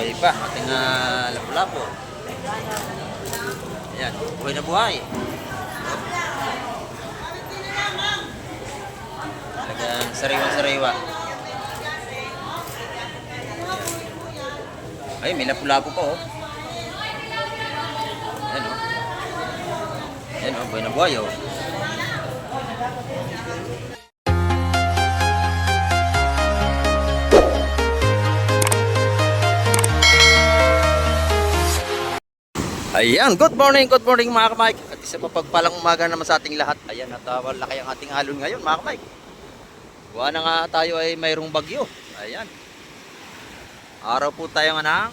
Buhay pa, ating lapu-lapo. Ayan, buhay na buhay. Talagang sariwa-sariwa. Ay, may lapu-lapo pa oh. Ayan oh. Ayan oh, buhay na buhay oh. Ayan, good morning mga kamay. At isa pa pagpalang umaga naman sa ating lahat. Ayan, at laki ang ating alon ngayon mga kamay. Buwan na nga tayo ay mayroong bagyo. Ayan. Araw po tayo nga ng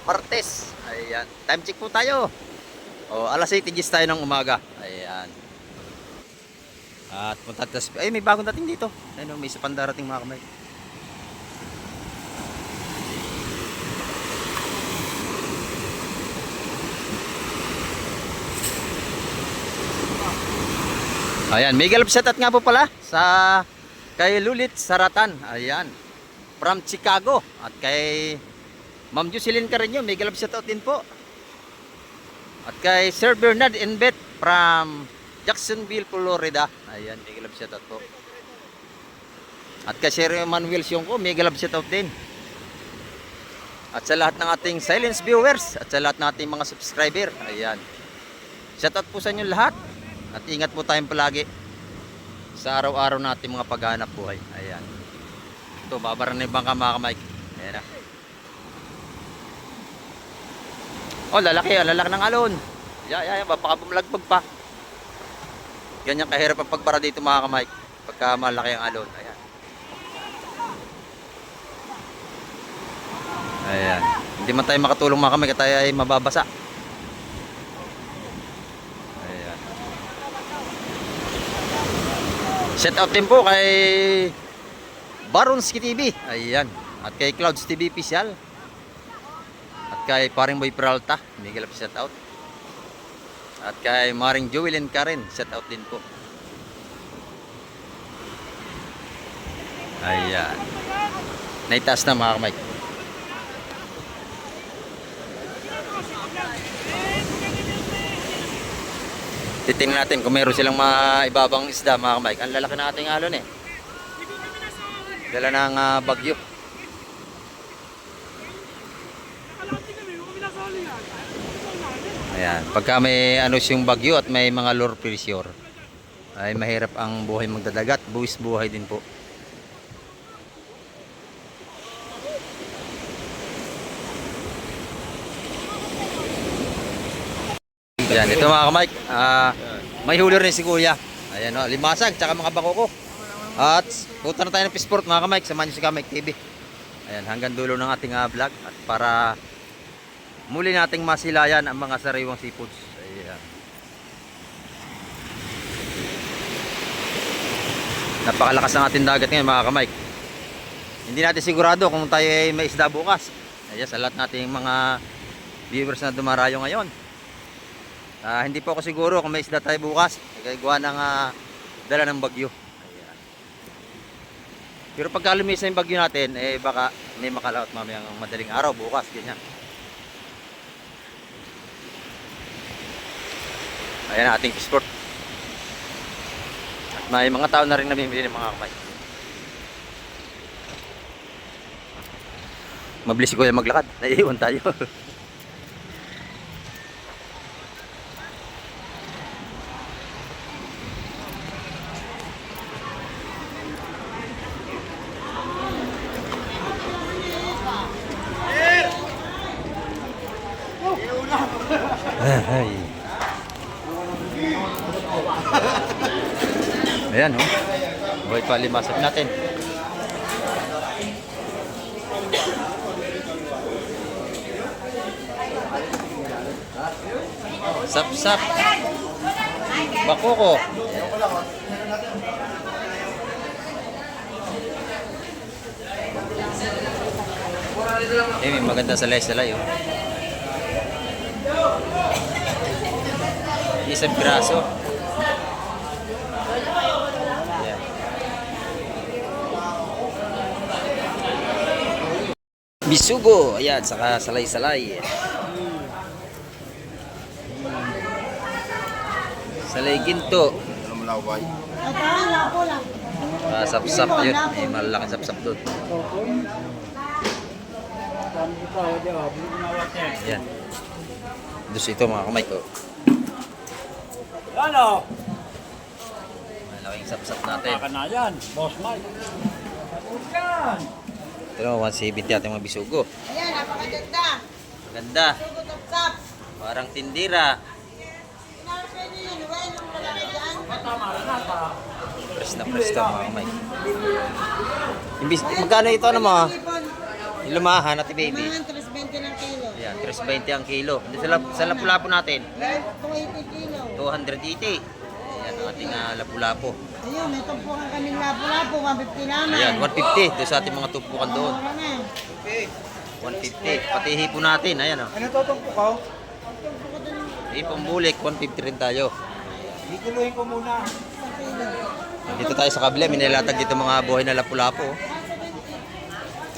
Martes. Ayan, time check po tayo. O, alas 7 tayo ng umaga. Ayan. At punta tayo. Ay, may bagong dating dito. Ayun, may isa pang darating mga kamay. Ayan, mega love shoutout nga po pala sa kay Lulit Saratan. Ayan. From Chicago. At kay Ma'am Jocelyn Carreño, mega love shoutout din po. At kay Sir Bernard Enbet from Jacksonville, Florida. Ayan, mega love shoutout po. At kay Sir Manuel Sionco, mega love shoutout din. At sa lahat ng ating silence viewers at sa lahat ng ating mga subscriber. Ayan. Shoutout po sa inyo lahat. At ingat po tayong palagi sa araw-araw natin mga paghanap buhay. Ayan. Ito, babara na yung bangka mga kamay. Ayan na. Oh, lalaki ng alon. Baka bumalagpag pa. Ganyan kahirap ang pagbara dito mga kamay. Pagka malaki ang alon. Ayan. Ayan. Hindi man tayo makatulong mga kamay, tayo ay mababasa. Shout out din po kay Baronski TV. Ayan. At kay Clouds TV Official. At kay Paring Boy Peralta. Miguel shout out. At kay Maring Joelyn Karen. Shout out din po. Ayan. Naitaas na mga kamay. Titingnan natin kung meron silang maibabang isda mga kamay. Ang lalaki na ating alon eh. Dala ng bagyo. Ayan. Pagka may yung bagyo at may mga low pressure, ay mahirap ang buhay magdadagat. Buwis buhay din po. Ayan, ito mga kamay, may huli rin si kuya. Ayan o, limasag, tsaka mga bako ko. At punta na tayo ng Fishport mga kamay, samahan nyo si Kamay TV. Ayan, hanggang dulo ng ating vlog. At para muli nating masilayan ang mga sariwang seafoods. Ayan. Napakalakas ng ating dagat ngayon mga kamay. Hindi natin sigurado kung tayo ay may isda bukas. Ayan, sa lahat nating mga viewers na dumarayo ngayon. Hindi po ako siguro kung may isda tayo bukas. Nagagawa ng dala ng bagyo. Ayan. Pero pagka lumisa yung bagyo natin, eh baka may makalaot mamayang madaling araw bukas. Ganyan. Ayan ating Fishport. At may mga tao na rin namimili ng mga kamay. Mabilis si kuya maglakad. Naiiwan tayo. Ay. Ayan oh. Buhay pa limasap natin. Sap-sap. Bakoko. May maganda salay-salay oh. Isang piraso. Yeah. Bisugo, ayan, saka salay-salay. Salay ginto. Ano malaway? Sapsap yun. May malalaking sapsap doon. Ayan. Dus ito mga kamay ko. Ano? Malaking sapsap natin. Baka na yan, Boss Mike. Yan. Ito naman, 170 ating mga bisugo. Ayan, napakaganda. Maganda. Sugo-tap-tap. Parang tindira. Pwede yun, iwain yung malaki dyan. Press na press to mga kamay. Magkano ito ano mo? Yung lumahan natin baby. Mga 320 ng kilo. Ayan, 320 ang kilo. Sa lapu-lapo natin. 280 kilo. 280. Ayan ang ating lapu-lapo. Ayun, may tumpukan kaming lapo-lapo, 150 naman. Ayan, 150. Doon sa ating mga tumpukan doon. Mura na. 150. Pati hipo natin. Ayan o. Ano to itong pukaw? Hipong bulik, 150 rin tayo. Ikiluhin ko muna. Isang kilo. Dito tayo sa kabila. Minilatag dito mga buhay na lapu-lapo.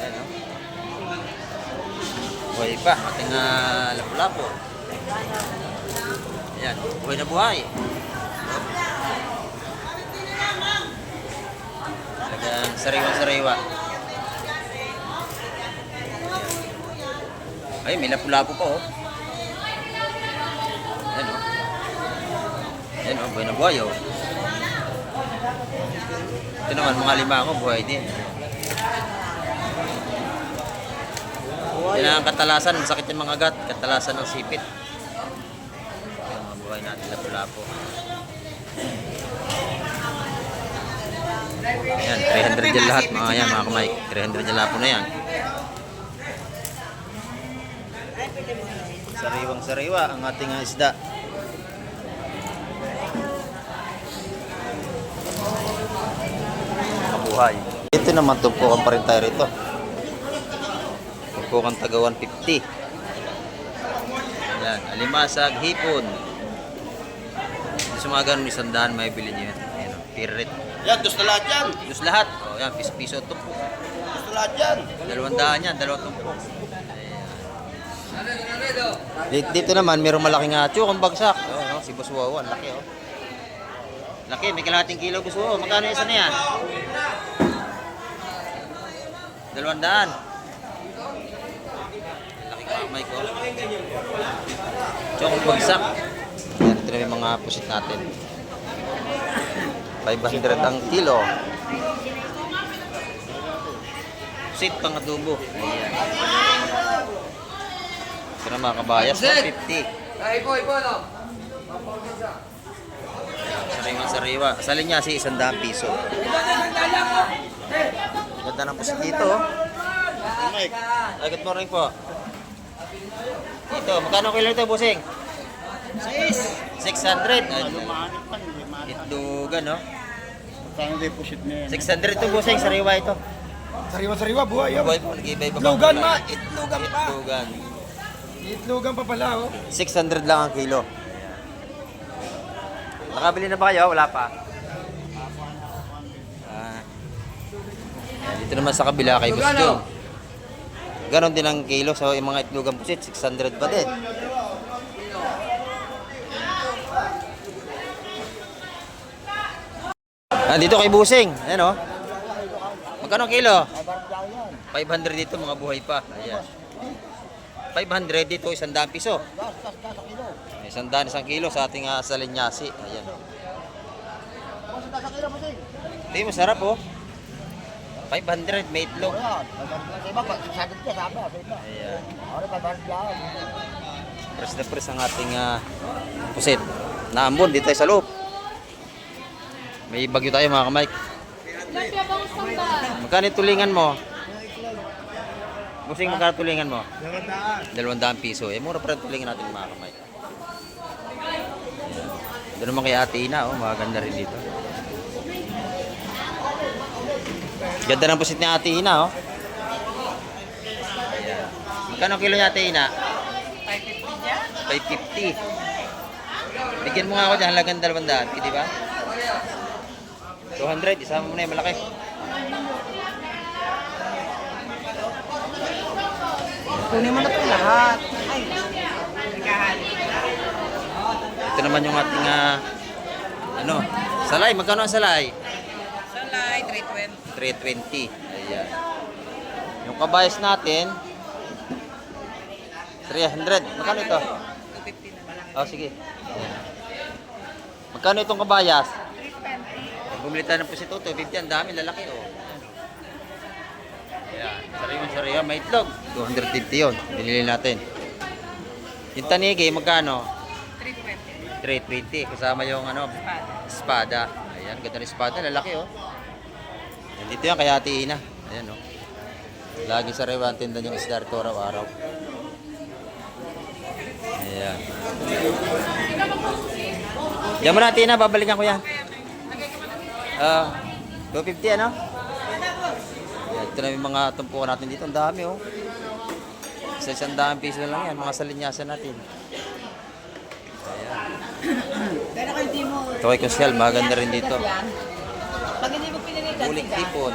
Ayan o. Buhay pa. Ating lapu-lapo. Ayan, buhay na buhay. Talagang sariwa-sariwa. Ay, may lapu-lapo pa oh. Ayan oh. Ayan oh, buhay na buhay oh. Ito naman, mga limango, buhay din. Yan ang katalasan, masakit yung mga gat. Katalasan ng sipit. Ayan, mga buhay natin, lapu-lapo. Ayan, 300 dyan lahat mga yan, mga kamay. 300 dyan lapo na yan. Sariwang-sariwa ang ating isda. Kabuhay. Ito naman, tumpukan pa rin tayo rito. Tumpukan taga 150. Ayan, alimasag, hipon. Sa mga ganun, 100 may bilhin nyo yan. Ayan, pirit. Yan, dos na lahat yan. Diyos lahat. O yan, piso-piso tumpok. Dos na lahat yan. 200 yan, 2 tumpok. Dito naman, mayroong malaking tsukong bagsak. Oh, no? Si Boss Wawan, laki oh. Laki, may kalahating kilo Boss Wawan. Magkano isa na yan? 200. Laki kamay ko. Tsukong bagsak. Yan, ito na yung mga pusit natin. 500 ang kilo. Pusit pang adobo. Ayan. Ito na mga kabayas, 150. Sariwa-sariwa. Asalin niya si 100 piso. Ganda ng pusit dito. Oh. Mike. Ay, good morning po. Dito, magkano kilo ito, bossing? 600. Ay, Lumahanip pa, hindi mahanip. itlogan, no? Kano deposit na yan? 600 ito, bossing. Sariwa ito. Sariwa-sariwa, buhay yun. Buhay po, nag-iba-iba. Itlogan ma, itlogan pa. Itlogan. Itlogan pa pala, oh. 600 lang ang kilo. Nakabili na ba kayo? Wala pa. Dito naman sa kabila kay Boss Jong. Ganon din ang kilo sa yung mga itlogan pusit, 600 pa din. Dito kay Busing. Ayan o. Magkano ang kilo? 500 dito, mga buhay pa. Ayan. 500 dito, 100 piso. 100 isang kilo sa ating salinyasi. Ayan o. Ito yung masarap o. 500 may itlog. Ayan. Press na press ang ating pusit. Naambon dito tayo sa loob. May bagyo tayo mga kamay. Magkano yung tulingan mo? Busing, magkano tulingan mo? 200 piso. Eh, mura pa rin tulingan natin mga kamay. Doon naman kay Ate Ina, oh, maganda rin dito. Ganda ng pusit ni Ate Ina, oh. Ayan. Magkano kilo ni Ate Ina? 550. Bigyan mo nga ako dyan, halagang 200, di ba? 200, isama mo na yung malaki. Kunin mo na ito lahat. Ay, Ito naman yung ating salay. Magkano ang salay? salay, 320. 320. Ayan. Yung kabayas natin 300. Magkano ito? 250 na lang. Oh, sige. Magkano itong kabayas? 320. Bumili tayo ng pusito, 250. Ang dami, lalaki oh. Ayan. Sariwa. May itlog. 250 yun. Binili natin. Yung tanigi, magkano? 320. 320. Kasama yung espada. Ayan, ganda ng espada. Lalaki oh. Dito yan, kaya Ate Ina. Ayan oh. Lagi sariwa ang tinda yung isda rito araw-araw. Ayan. Diyan mo na, Tina. Babalikan ko yan. 250 ano? Ayan, ito na yung mga tumpukan natin dito. Ang dami oh. Isa 100 piso na lang yan. Mga salinyasan natin. Pero kung di mo... Ito kay Kusyal. Maganda rin dito. Pag hindi mo pinilitan, Bulik tipon.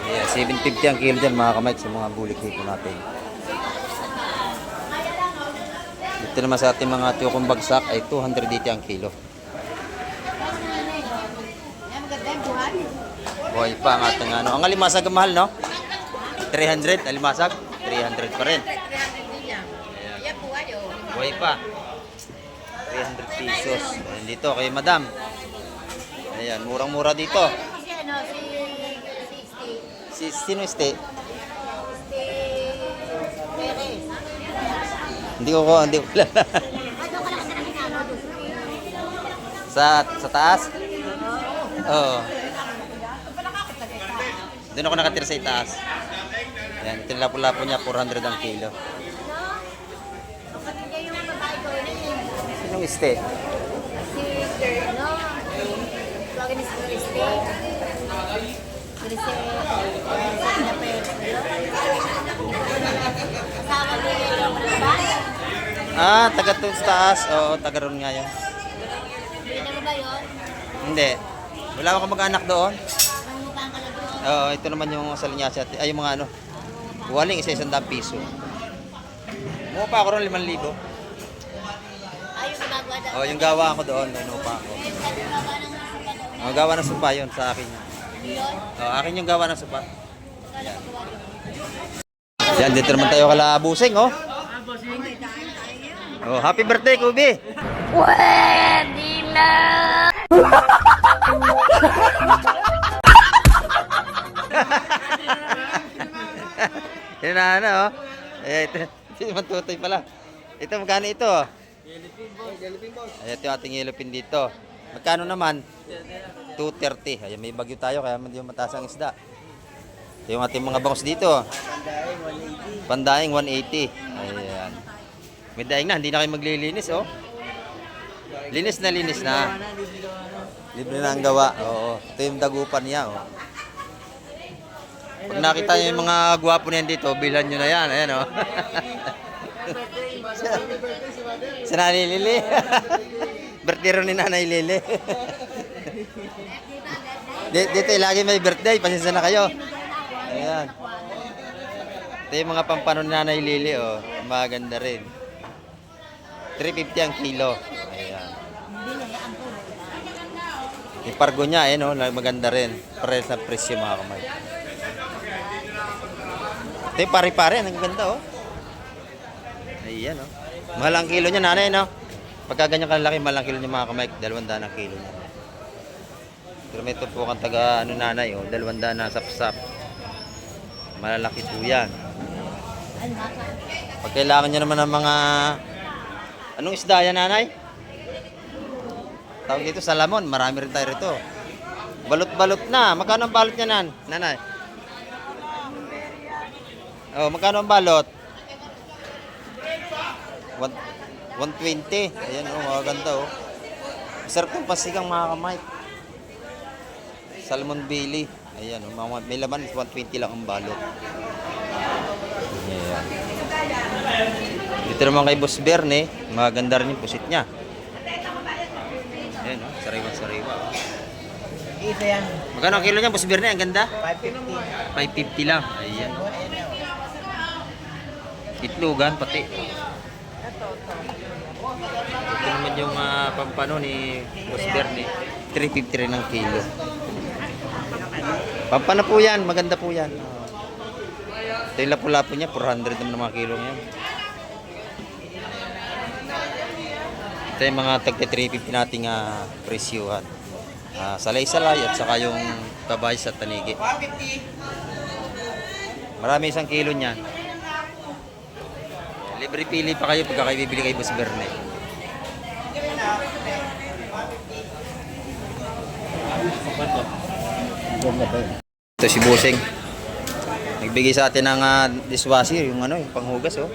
Yeah, 750 ang kilo dyan mga kamay sa mga bulik tipon natin. Dito naman sa ating mga tuyokong bagsak ay 200 dito ang kilo. Yan, maganda yung buhay. Buhay pa ang ating Ang alimasag ang mahal, no? 300. Alimasag? 300 pa rin. 300 din yan. Yan, buhay oh. Buhay pa. 300 pesos. Ayan dito kay Madam. Ayan, murang-mura dito. Si ano, si Sino este? Perez. Hindi ko kilala. Ano ka lang kasi namin ano, Sa taas? Oo. Doon ako nakatira sa itaas. Yan, ito lapo-lapo niya, 400 ang kilo. kapatid niya yung babae ko rin eh. Sinong este? Si Terno. Tawagin ni si Christy. Christy. Na Perez. Kasama ni Elong Laban. Taga doon sa taas. Oo, taga ron nga yun. Hindi na ba yun? Hindi. Wala akong mag-anak doon. Nangungupahan ka lang doon. Oo, ito naman yung salinyasa. Ay, yung mga waling isa 100 piso. Umupa ako ron 5,000. Ay, yung ginagawa daw. Oo, yung gawa ako doon. Inupa ako. Yung gawa ng suka doon. Gawa ng supa yun sa akin. Yun. Oo, akin yung gawa ng supa. Yan, dito naman tayo kala Busing, oh. Oh, happy birthday, Kubi! Pwede na! Yan na, oh. Ito naman tutoy pala. Ito, magkano ito? Ayan, ito yung ating yellow pin dito. Magkano naman? 230. Ayan, may bagyo tayo, kaya hindi mataas ang isda. Ito yung ating mga bangus dito. Pandaing 180. Ayan. May daing na, hindi na kayo maglilinis, oh. Linis na. Libre na ang gawa. Oo. Ito yung dagupan niya, oh. Pag nakita niyo yung mga gwapo niyan dito, bilhan nyo na yan. Ayan, oh. Sa Nanay Lili. Birthday rin ni Nanay Lili. Dito lagi may birthday. Pasensya na kayo. Ayan. Ito yung mga pampanon ni Nanay Lili, oh. Maganda rin. 350 ang kilo. Ayan. Yung pargo niya, no? Maganda rin. Parehas na presyo mga kamay. Ito yung pare-pare. Ang ganda, oh. Ayan, oh. Mahal ang kilo niya, nanay, no? Pagka ganyan kalaki, mahal ang kilo niya mga kamay. 200 ang kilo niya. Pero may tupukan taga, nanay, oh. 200 na sap-sap. Malalaki po yan. Pag kailangan niya naman ng mga... Anong isda yan, nanay? Tawag dito, salamon. Marami rin tayo rito. Balot-balot na. Magkano ang balot niya, nanay? Oh, magkano ang balot? 120. Ayan, oh, maganda, oh. Sarap ng pasigang mga kamay. Salmon Bailey. Ayan, oh, may laman, 120 lang ang balot. Ayan. Dito naman kay Boss Berne, maganda rin yung pusit niya. Ayan, oh, sariwa-sariwa. Isa yan. Magkano ang kilo niya, Boss Berne? Ang ganda? 550. 550 lang. Ayan. Itlogan pati. Ito naman yung pampano ni Boss Bernie. 350 rin ang kilo. Pampano po yan, maganda po yan. Ito yung lapu-lapu niya, 400 naman ang mga kilo niyan. Ito yung mga tagte 350 nating presyuhan. Salay-salay at saka yung kabay sa tanigi. Marami isang kilo niyan. Libre pili pa kayo pagka kayo bibili kay Boss Bernie. Ito si Busing. Nagbigay sa atin ng dishwasher, yung yung panghugas Ayun.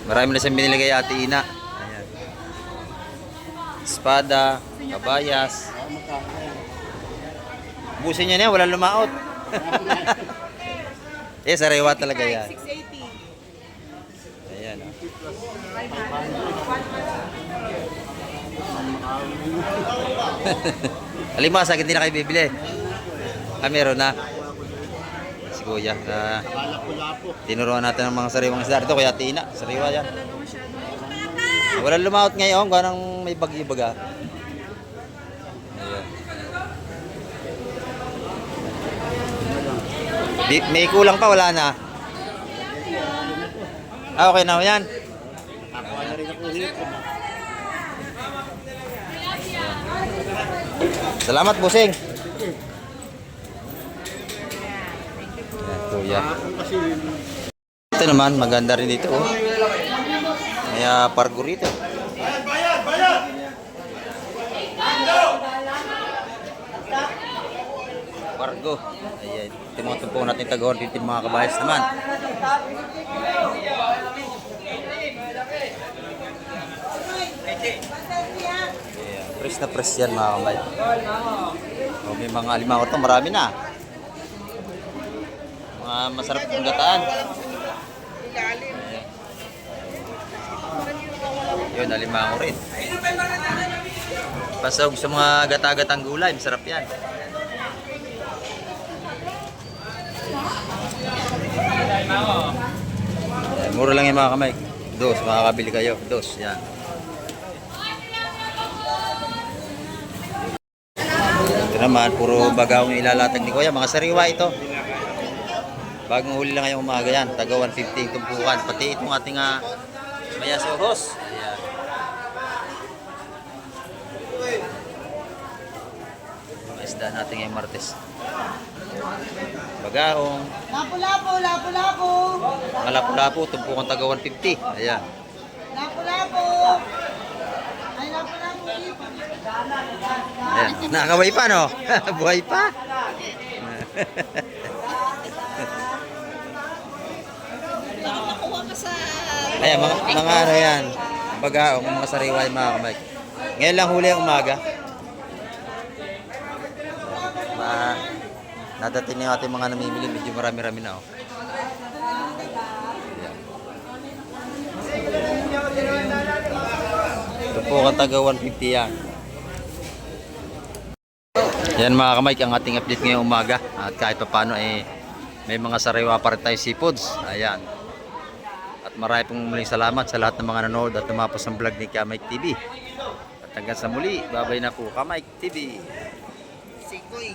Marami na siyang binili kay Ate Ina. Ayan. Espada, kabayas. Busin niya walang lumaot. Sariwa talaga yan. 680. Ayan. Alimasa, hindi na kayo bibili. Meron na. Si Kuya. Tinuruan natin ng mga sariwang isda. Ito Kuya Tina. Sariwa yan. Walang lumaot ngayon. Ganang may bagyo-baga. Ayan. May kulang pa, wala na. Okay na yan. Nakakuha na rin ako dito. Salamat, Busing. Kuya. Kasi Ito naman, maganda rin dito. May pargo rito. Pargo. Ayan. Ito yung mga tumpong natin tagawan dito yung mga kabayas naman. Ayan. Press na press yan mga kamay. May mga alimango ito, marami na. Mga masarap yung gataan. Ayan. Yun, alimango rin. Pasawag sa mga gata-gatang gulay, masarap yan. Mura lang yung mga kamay. Dos, makakabili kayo. Dos, yan. Ito naman, puro bagaw yung ilalatag ni Kuya. Mga sariwa ito. Bagong huli lang ngayong umaga yan. Taga 150 tumpukan. Pati itong ating maya sohos. Ayan. Mga isda natin ngayong Martes. Bagaong. Lapu-lapu, lapu-lapu. Mga lapu-lapu, tumpukan taga 150. Ayan. Lapu-lapu. Ay, lapu-lapu. Ayan. Nakakaway pa, no? Buhay pa. Nakuha ka sa... Ayan, mga ano yan. Bagaong, mga sariwa yung mga kamay. Ngayon lang huli ang umaga. Nadating yung ating mga namimili. Medyo marami-rami na. Ayan. Ito po ang taga 150 yan. Yan mga kamay, ang ating update ngayong umaga. At kahit pa paano may mga sariwa pa rin tayo seafoods. Ayan. At marami pong muling salamat sa lahat ng mga nanood at tumapos ng vlog ni Kamike TV. At hanggang sa muli, babay na po Kamike TV. Sikoy.